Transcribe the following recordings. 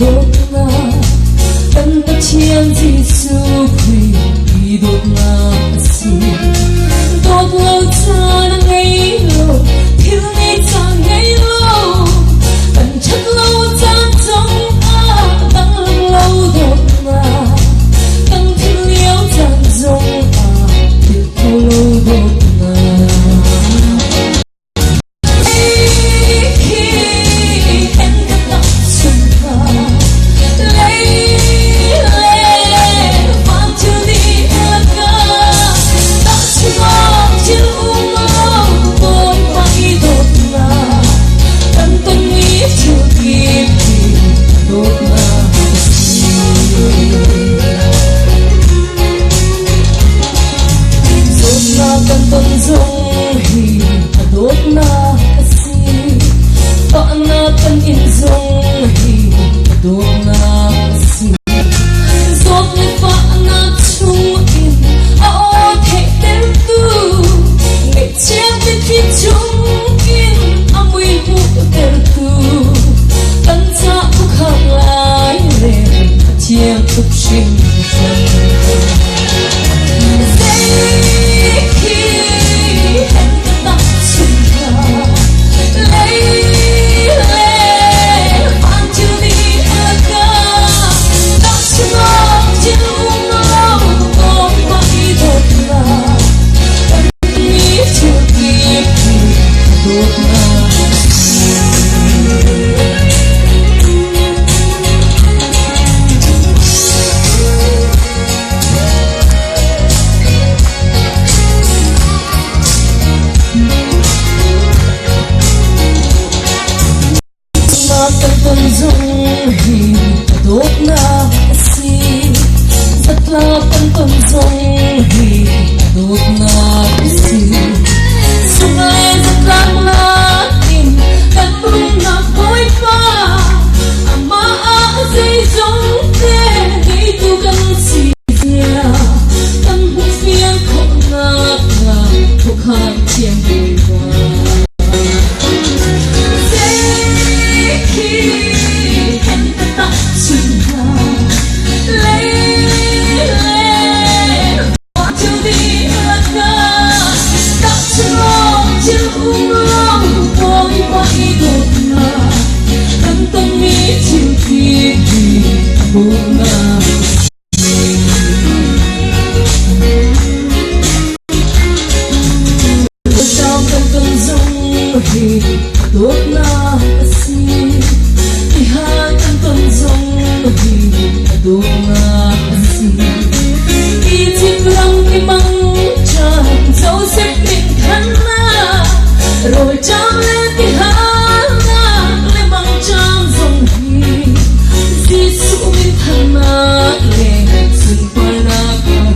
đốt na tân đất chiên Giêsu quỳ đốt na si đốt lâu cha na ngày lâu thiếu ngày cha ngày lâu tận chất lâu cha trong tăng lâu đốt na tăng thiếu liễu tràn rong thiếu lâu đốt na đốt na si tọa na tân in dong hi đốt na si giọt lên phá na chung in ao thể đến tu ngày chết đến khi chung in amui mu đến tu tân cha cũng khang lại lên chiang tục sinh dung hi đốt na si rất là tân dung hi đốt na si sung lên rất là tim cánh bung na khói pha ama dây giống thế nghĩ tu gần si dia tân bung phiền khổ na thuộc hàng chiêm vui qua đốt na si iha tan ton zong hi đốt na si i chim lang i mang chan dấu xếp định khăn na rồi trao lên thì hát na lên mang chan zong hi Giêsu min thân na lên sun qua na con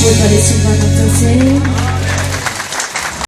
Ôi, và để xung quanh